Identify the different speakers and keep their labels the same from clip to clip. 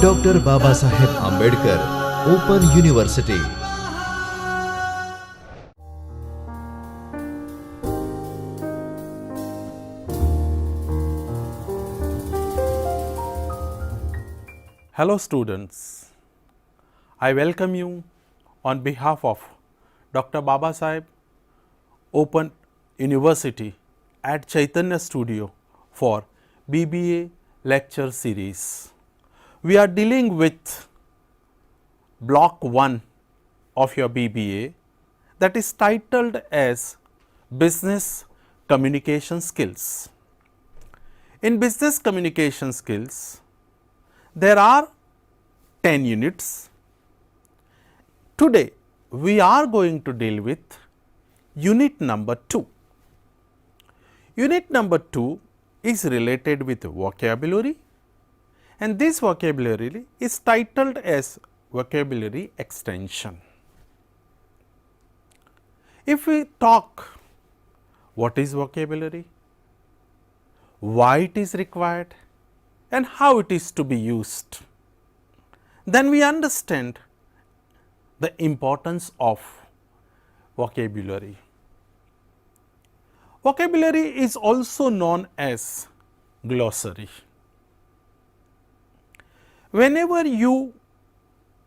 Speaker 1: Dr. Babasaheb Ambedkar Open University.
Speaker 2: Hello students, I welcome you on behalf of Dr. Babasaheb Open University at Chaitanya Studio for BBA lecture series. We are dealing with Block 1 of your BBA, that is titled as Business Communication Skills. In Business Communication Skills, there are 10 units. Today, we are going to deal with unit number 2. Unit number 2 is related with vocabulary, and this vocabulary is titled as vocabulary extension. If we talk what is vocabulary, why it is required, and how it is to be used, then we understand the importance of vocabulary. Vocabulary is also known as glossary. Whenever you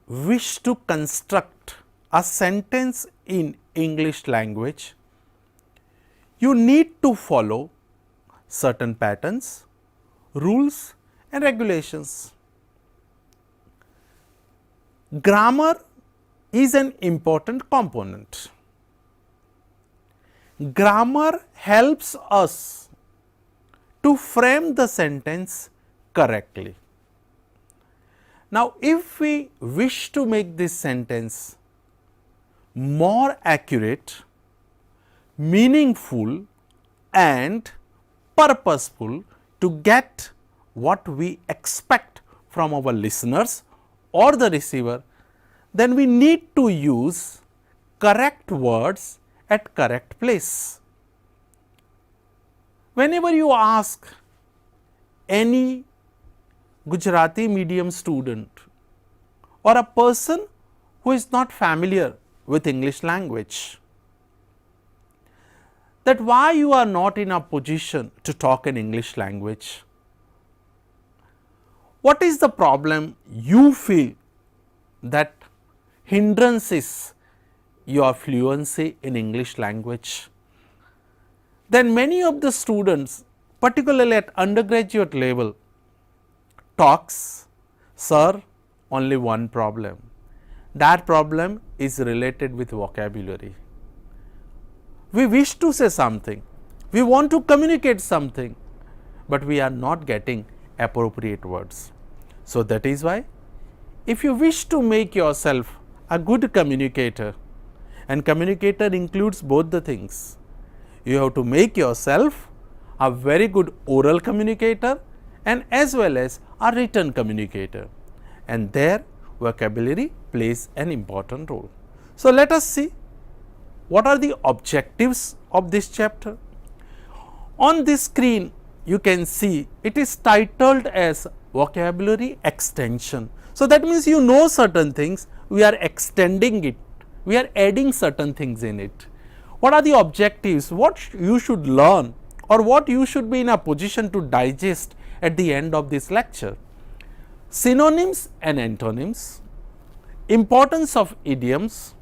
Speaker 2: wish to construct a sentence in English language, you need to follow certain patterns, rules and regulations. Grammar is an important component. Grammar helps us to frame the sentence correctly. Now, if we wish to make this sentence more accurate, meaningful and purposeful to get what we expect from our listeners or the receiver, then we need to use correct words at correct place. Whenever you ask any Gujarati medium student or a person who is not familiar with English language, that why you are not in a position to talk in English language, what is the problem you feel that hindrances your fluency in English language? Then many of the students, particularly at undergraduate level, talks, sir, only one problem. That problem is related with vocabulary. We wish to say something, we want to communicate something, but we are not getting appropriate words. So that is why, if you wish to make yourself a good communicator, and communicator includes both the things, you have to make yourself a very good oral communicator and as well as a written communicator, and there vocabulary plays an important role. So let us see what are the objectives of this chapter. On this screen you can see it is titled as vocabulary extension. So that means you know certain things, we are extending it, we are adding certain things in it. What are the objectives? What you should learn or what you should be in a position to digest at the end of this lecture? Synonyms and antonyms, importance of idioms,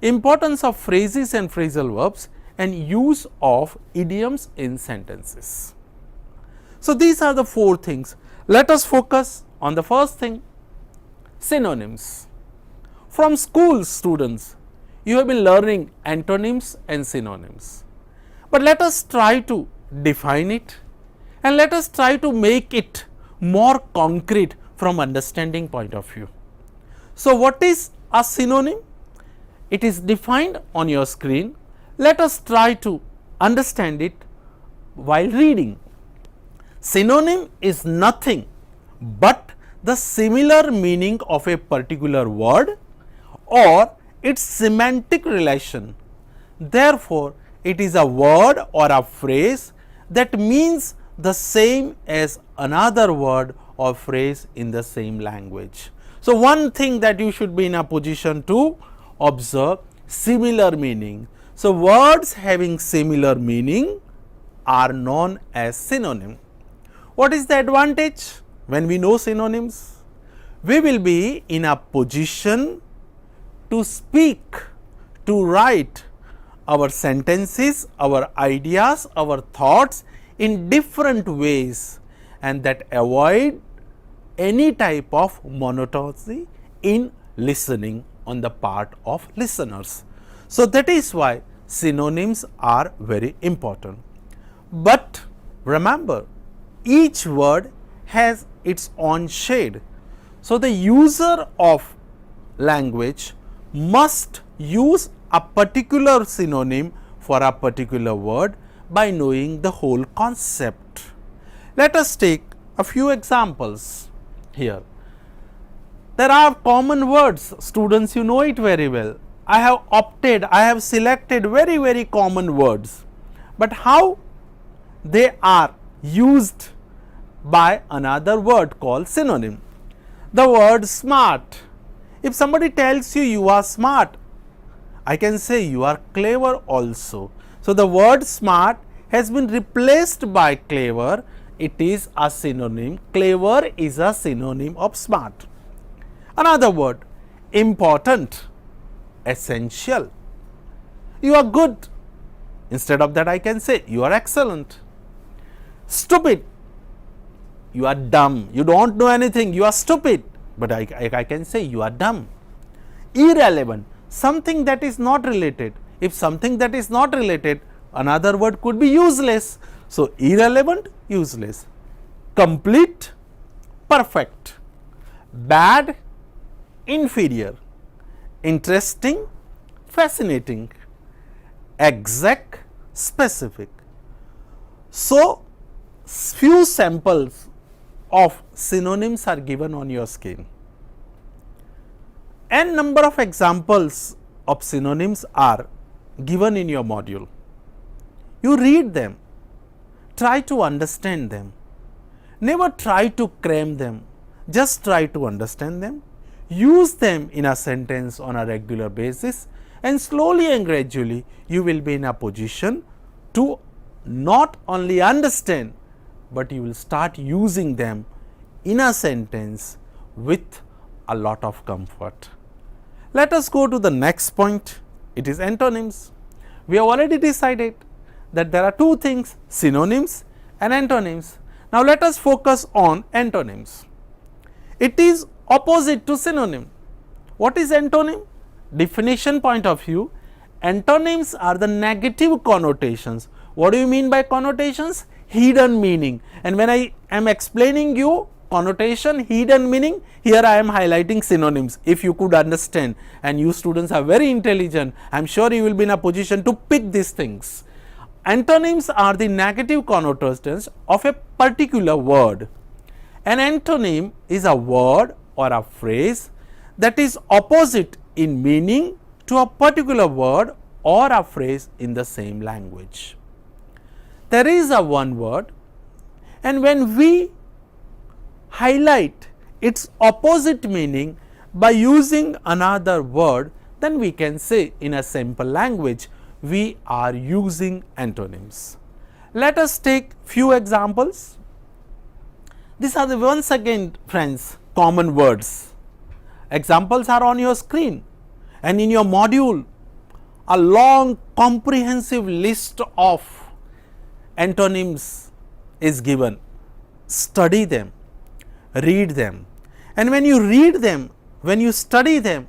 Speaker 2: importance of phrases and phrasal verbs, and use of idioms in sentences. So these are the 4 things. Let us focus on the first thing, synonyms. From school, students, you have been learning antonyms and synonyms, but let us try to define it and let us try to make it more concrete from understanding point of view. So what is a synonym? It is defined on your screen. Let us try to understand it while reading. Synonym is nothing but the similar meaning of a particular word or its semantic relation. Therefore, it is a word or a phrase that means the same as another word or phrase in the same language. So, one thing that you should be in a position to observe similar meaning. So, words having similar meaning are known as synonym. What is the advantage when we know synonyms? We will be in a position to speak, to write our sentences, our ideas, our thoughts in different ways, and that avoid any type of monotony in listening on the part of listeners. So, that is why synonyms are very important. But remember, each word has its own shade. So, the user of language must use a particular synonym for a particular word by knowing the whole concept. Let us take a few examples here. There are common words, students, you know it very well. I have selected very common words, but how they are used by another word called synonym. The word smart. If somebody tells you you are smart, I can say you are clever also. So, the word smart has been replaced by clever. It is a synonym. Clever is a synonym of smart. Another word, important, essential. You are good. Instead of that, I can say you are excellent. Stupid, you are dumb. You don't know anything, you are stupid, but I can say you are dumb. Irrelevant, something that is not related. If something that is not related, another word could be useless. So, irrelevant, useless. Complete, perfect. Bad, inferior. Interesting, fascinating. Exact, specific. So, few samples of synonyms are given on your screen. N number of examples of synonyms are given in your module. You read them, try to understand them. Never try to cram them, just try to understand them. Use them in a sentence on a regular basis, and slowly and gradually you will be in a position to not only understand, but you will start using them in a sentence with a lot of comfort. Let us go to the next point. It is antonyms. We have already decided that there are two things, synonyms and antonyms. Now, let us focus on antonyms. It is opposite to synonym. What is antonym? Definition point of view, antonyms are the negative connotations. What do you mean by connotations? Hidden meaning. And when I am explaining you connotation, hidden meaning, here I am highlighting synonyms. If you could understand, and you students are very intelligent, I am sure you will be in a position to pick these things. Antonyms are the negative connotations of a particular word. An antonym is a word or a phrase that is opposite in meaning to a particular word or a phrase in the same language. There is a one word, and when we highlight its opposite meaning by using another word, then we can say in a simple language we are using antonyms. Let us take few examples. These are the once again, friends, common words. Examples are on your screen, and in your module a long comprehensive list of antonyms is given. Study them, read them, and when you read them, when you study them,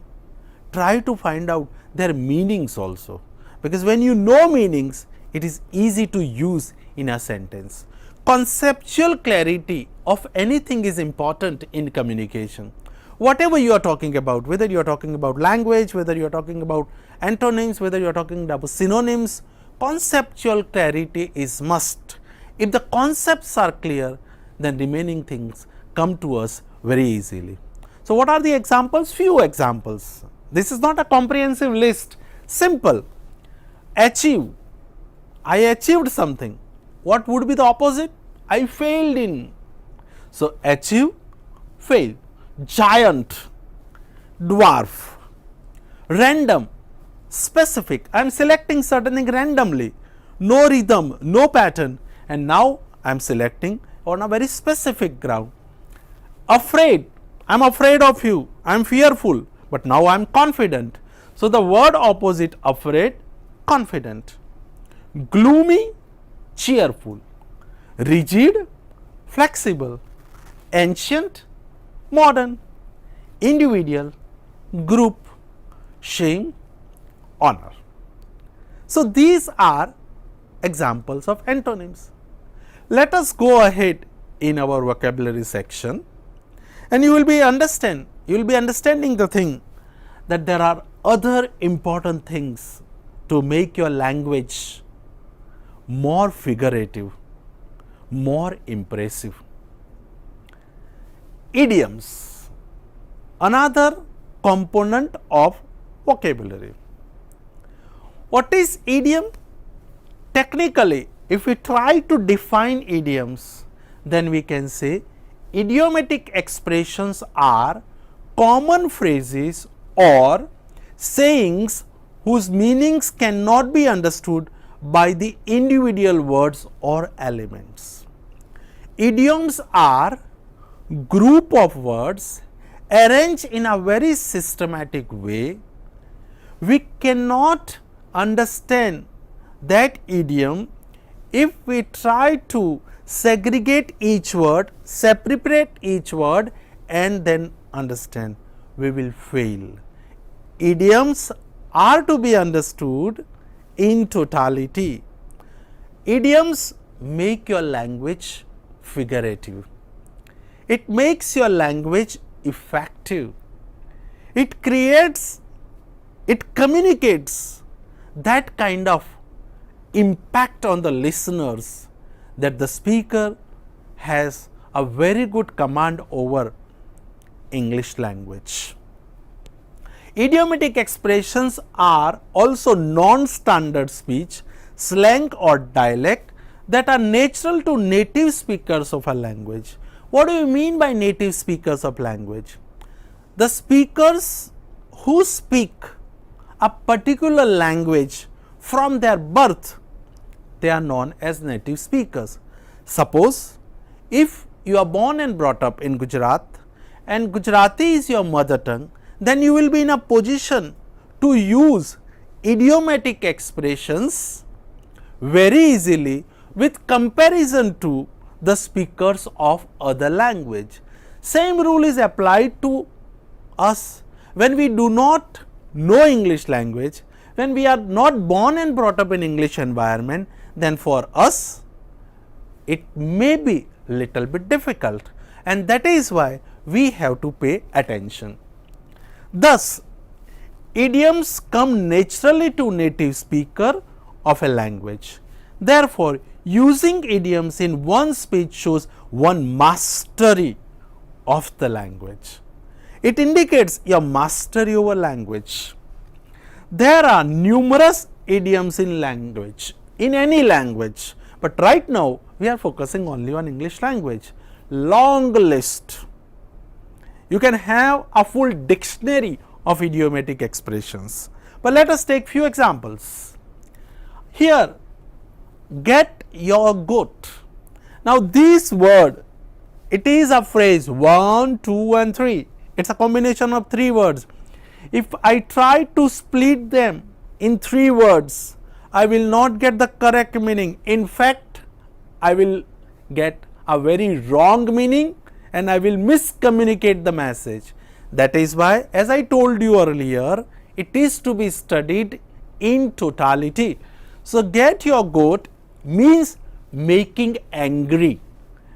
Speaker 2: try to find out their meanings also, because when you know meanings, it is easy to use in a sentence. Conceptual clarity of anything is important in communication. Whatever you are talking about, whether you are talking about language, whether you are talking about antonyms, whether you are talking about synonyms, conceptual clarity is must. If the concepts are clear, then remaining things come to us very easily. So, what are the examples? Few examples. This is not a comprehensive list. Simple. Achieve. I achieved something. What would be the opposite? I failed in. So, achieve, fail, giant, dwarf, random, specific. I am selecting certain thing randomly, no rhythm, no pattern, and now I am selecting on a very specific ground. Afraid, I am afraid of you, I am fearful, but now I am confident. So, the word opposite afraid, confident. Gloomy, cheerful. Rigid, flexible. Ancient, modern. Individual, group. Shame, honor. So, these are examples of antonyms. Let us go ahead in our vocabulary section, and you will be understanding the thing that there are other important things to make your language more figurative, more impressive. Idioms, another component of vocabulary. What is idiom? Technically, if we try to define idioms, then we can say idiomatic expressions are common phrases or sayings whose meanings cannot be understood by the individual words or elements. Idioms are group of words arranged in a very systematic way. We cannot understand that idiom if we try to segregate each word, separate each word and then understand, we will fail. Idioms are to be understood in totality. Idioms make your language figurative. It makes your language effective. It creates, it communicates that kind of impact on the listeners that the speaker has a very good command over English language. Idiomatic expressions are also non-standard speech, slang or dialect that are natural to native speakers of a language. What do you mean by native speakers of language? The speakers who speak a particular language from their birth, they are known as native speakers. Suppose if you are born and brought up in Gujarat and Gujarati is your mother tongue, then you will be in a position to use idiomatic expressions very easily with comparison to the speakers of other language. Same rule is applied to us when we do not know English language, when we are not born and brought up in English environment, then for us it may be little bit difficult, and that is why we have to pay attention. Thus, idioms come naturally to native speaker of a language. Therefore, using idioms in one speech shows one mastery of the language. It indicates your mastery over language. There are numerous idioms in language, in any language, but right now we are focusing only on English language. Long list. You can have a full dictionary of idiomatic expressions, but let us take few examples. Here, get your goat. Now, this word, it is a phrase 1, 2 and 3. It is a combination of 3 words. If I try to split them in 3 words, I will not get the correct meaning. In fact, I will get a very wrong meaning and I will miscommunicate the message. That is why, as I told you earlier, it is to be studied in totality. So, get your goat means making angry,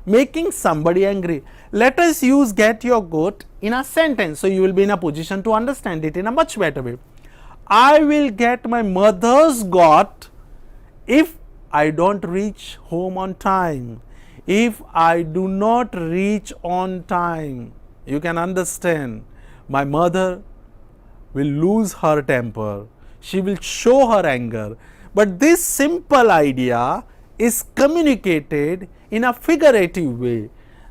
Speaker 2: making somebody angry. Let us use get your goat in a sentence, so you will be in a position to understand it in a much better way. I will get my mother's goat if I don't reach home on time. If I do not reach on time, you can understand, my mother will lose her temper, she will show her anger. But this simple idea is communicated in a figurative way,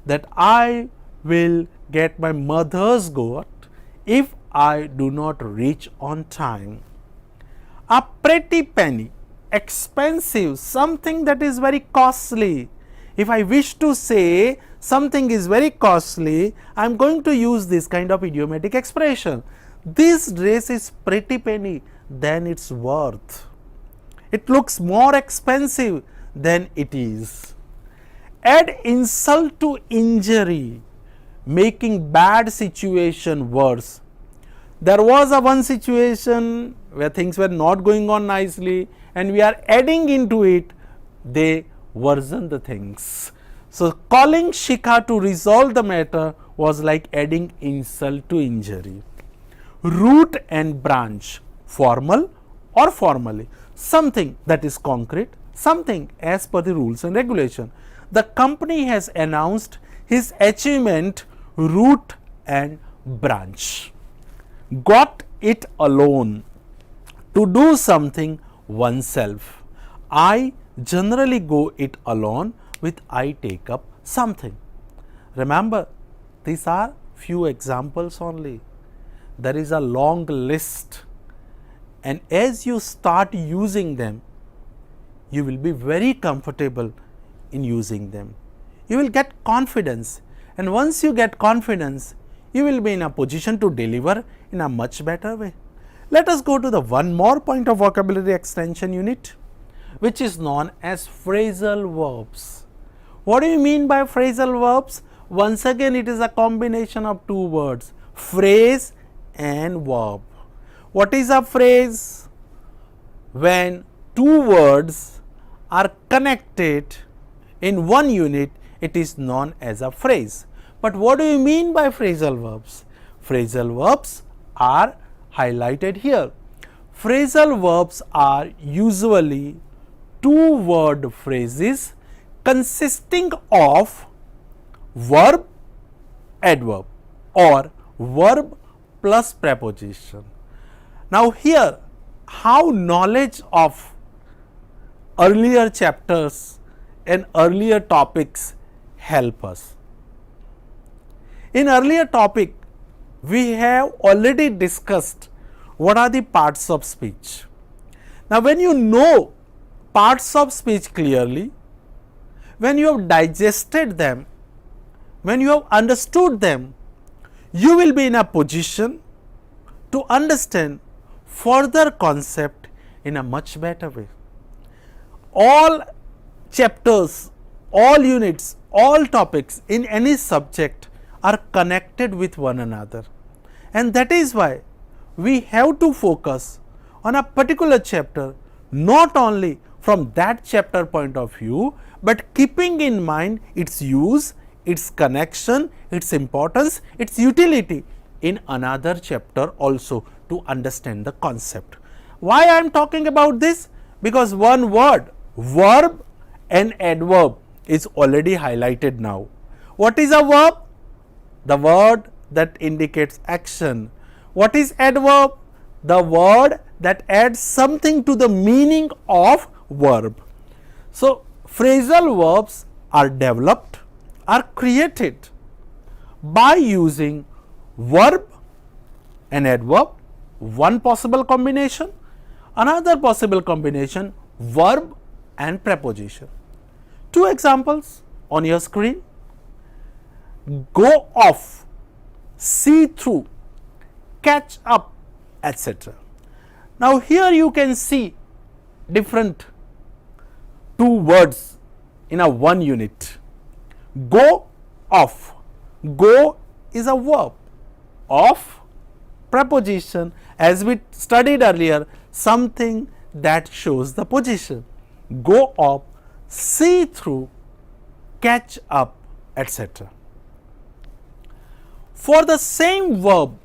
Speaker 2: that I will get my mother's goat if I do not reach on time. A pretty penny, expensive, something that is very costly. If I wish to say something is very costly, I am going to use this kind of idiomatic expression. This dress is pretty penny than its worth. It looks more expensive than it is. Add insult to injury, making bad situation worse. There was a one situation where things were not going on nicely, and we are adding into it, they worsen the things. So calling Shikha to resolve the matter was like adding insult to injury. Root and branch, formal or formally, something that is concrete, something as per the rules and regulation. The company has announced his achievement, root and branch. Got it alone, to do something oneself. I generally go it alone with I take up something. Remember, these are few examples only. There is a long list, and as you start using them, you will be very comfortable in using them. You will get confidence, and once you get confidence, you will be in a position to deliver in a much better way. Let us go to the one more point of vocabulary extension unit, which is known as phrasal verbs. What do you mean by phrasal verbs? Once again, it is a combination of two words, phrase and verb. What is a phrase? When two words are connected in one unit, it is known as a phrase. But what do you mean by phrasal verbs? Phrasal verbs are highlighted here. Phrasal verbs are usually two-word phrases consisting of verb, adverb, or verb plus preposition. Now here, how knowledge of earlier chapters and earlier topics help us. In earlier topic, we have already discussed what are the parts of speech. Now when you know parts of speech clearly, when you have digested them, when you have understood them, you will be in a position to understand further concept in a much better way. All chapters, all units, all topics in any subject are connected with one another, and that is why we have to focus on a particular chapter, not only from that chapter point of view, but keeping in mind its use, its connection, its importance, its utility in another chapter also to understand the concept. Why I am talking about this? Because one word, verb and adverb, is already highlighted now. What is a verb? The word that indicates action. What is adverb? The word that adds something to the meaning of verb. So phrasal verbs are developed, are created by using verb and adverb, one possible combination, another possible combination, verb and preposition. Two examples on your screen: go off, see through, catch up, etc. Now here you can see different two words in a one unit. Go off. Go is a verb. Off, preposition, as we studied earlier, something that shows the position. Go off, see through, catch up, etc. For the same verb,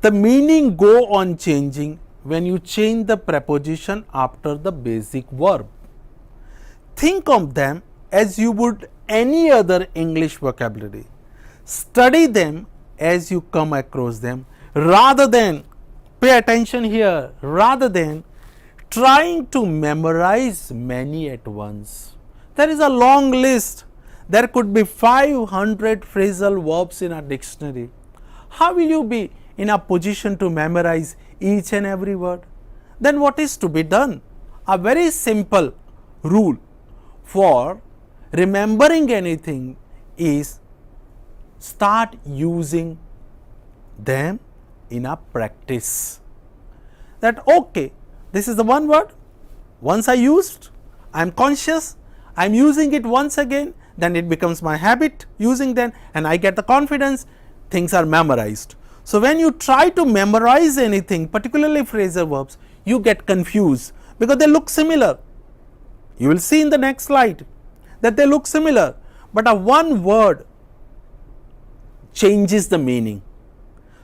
Speaker 2: the meaning go on changing when you change the preposition after the basic verb. Think of them as you would any other English vocabulary. Study them as you come across them, rather than, pay attention here, rather than trying to memorize many at once. There is a long list. there could be 500 phrasal verbs in a dictionary. How will you be in a position to memorize each and every word? Then what is to be done? A very simple rule for remembering anything is start using them in a practice. That okay, this is the one word, once I used, I am conscious, I am using it once again, then it becomes my habit using them and I get the confidence, things are memorized. So when you try to memorize anything, particularly phrasal verbs, you get confused because they look similar. You will see in the next slide that they look similar, but a one word changes the meaning.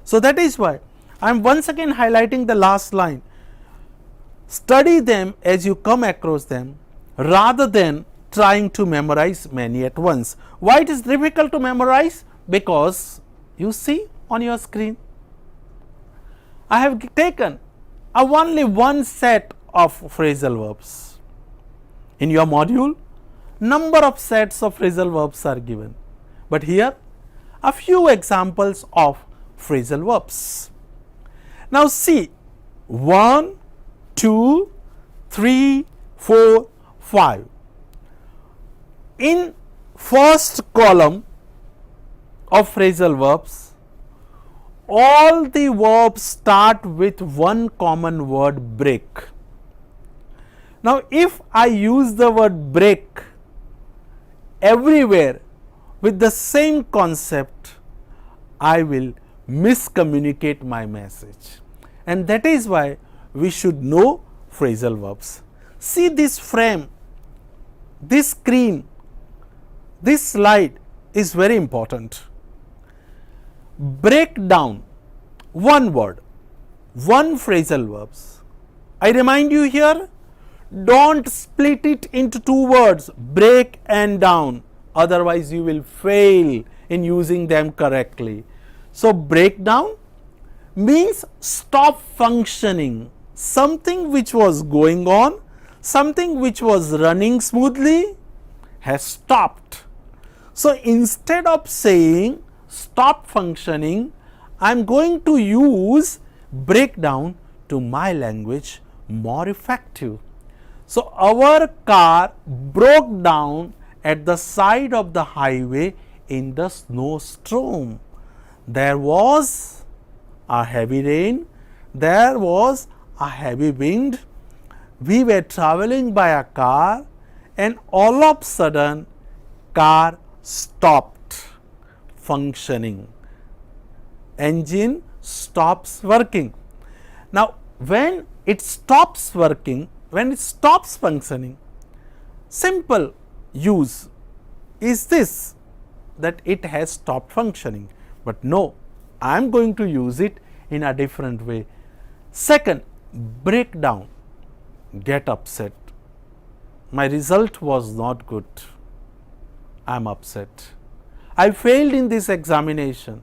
Speaker 2: So that is why I am once again highlighting the last line. Study them as you come across them rather than trying to memorize many at once. Why it is difficult to memorize? Because you see on your screen, I have taken only one set of phrasal verbs. In your module, number of sets of phrasal verbs are given, but here a few examples of phrasal verbs. Now see 1, 2, 3, 4, 5. In first column of phrasal verbs, all the verbs start with one common word, break. Now if I use the word break everywhere with the same concept, I will miscommunicate my message, and that is why we should know phrasal verbs. See this frame, this screen, this slide is very important. Break down one word, one phrasal verbs. I remind you here, don't split it into two words, break and down, otherwise you will fail in using them correctly. So break down means stop functioning. Something which was going on, something which was running smoothly has stopped. So instead of saying stop functioning, I am going to use breakdown to my language more effective. So our car broke down at the side of the highway in the snowstorm. There was a heavy rain, there was a heavy wind, we were traveling by a car and all of a sudden car stopped functioning. Engine stops working. Now when it stops working, when it stops functioning, simple use is this, that it has stopped functioning. But no, I am going to use it in a different way. Second, break down, get upset. My result was not good, I am upset. I failed in this examination,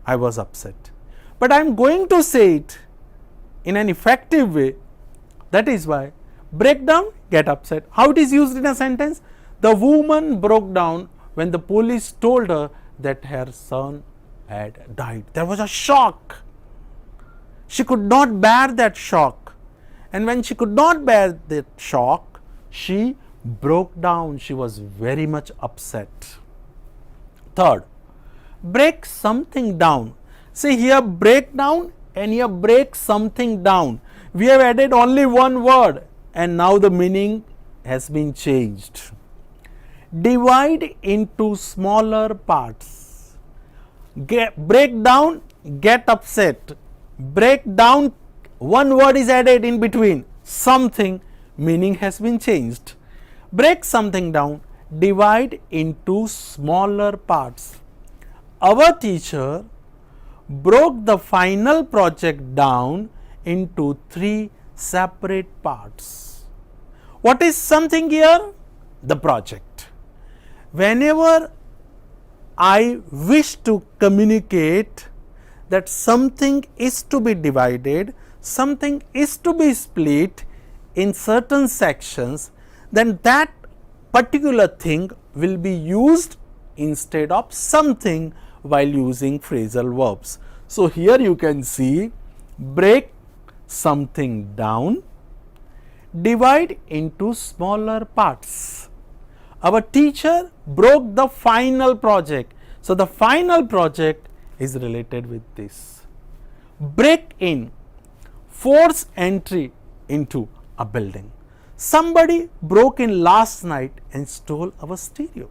Speaker 2: I was upset. But I am going to say it in an effective way. That is why break down, get upset. How it is used in a sentence? The woman broke down when the police told her that her son had died. There was a shock. She could not bear that shock. And when she could not bear that shock, she broke down. She was very much upset. Third, break something down. See here, break down and here break something down. We have added only one word and now the meaning has been changed. Divide into smaller parts. Break down, get upset. Break down, one word is added in between, something, meaning has been changed. Break something down, divide into smaller parts. Our teacher broke the final project down into 3 separate parts. What is something here? The project. Whenever I wish to communicate that something is to be divided, something is to be split in certain sections, then that particular thing will be used instead of something while using phrasal verbs. So, here you can see break something down, divide into smaller parts. Our teacher broke the final project. So, the final project is related with this. Break in, force entry into a building. Somebody broke in last night and stole our stereo.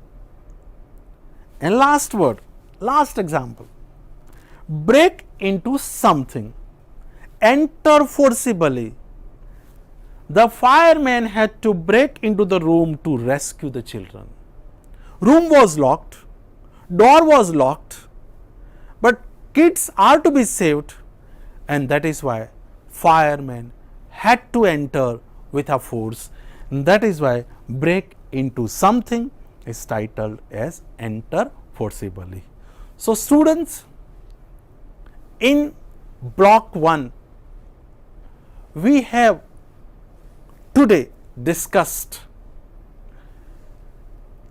Speaker 2: And last word, last example, break into something, enter forcibly. The fireman had to break into the room to rescue the children. Room was locked, door was locked, but kids are to be saved, and that is why fireman had to enter with a force, and that is why break into something is titled as enter forcibly. So, students, in block 1 we have today discussed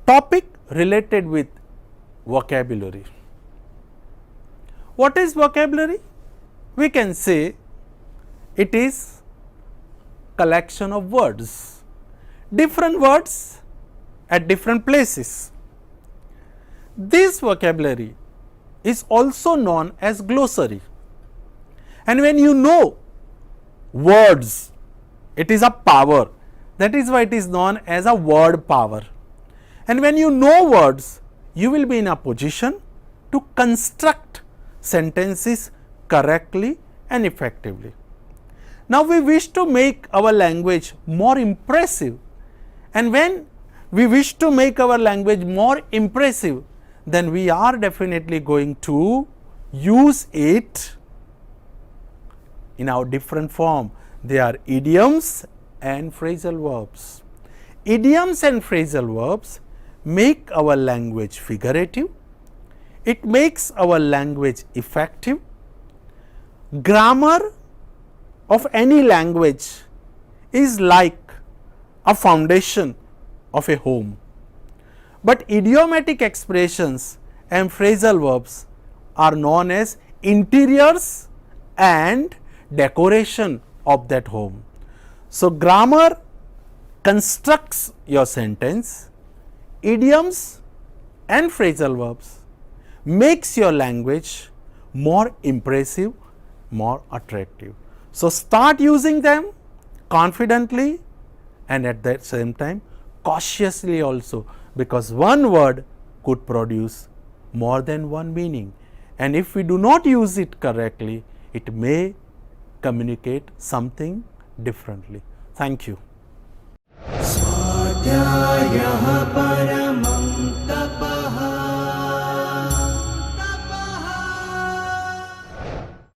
Speaker 2: topic related with vocabulary. What is vocabulary? We can say it is collection of words, different words at different places. This vocabulary is also known as glossary, and when you know words, it is a power. That is why it is known as a word power. And when you know words, you will be in a position to construct sentences correctly and effectively. Now, we wish to make our language more impressive, and when we wish to make our language more impressive, then we are definitely going to use it in our different form. They are idioms and phrasal verbs. Idioms and phrasal verbs make our language figurative, it makes our language effective. Grammar of any language is like a foundation of a home, but idiomatic expressions and phrasal verbs are known as interiors and decoration of that home. So, grammar constructs your sentence, idioms and phrasal verbs makes your language more impressive, more attractive. So, start using them confidently and at that same time cautiously also, because one word could produce more than one meaning, and if we do not use it correctly, it may communicate something differently. Thank you.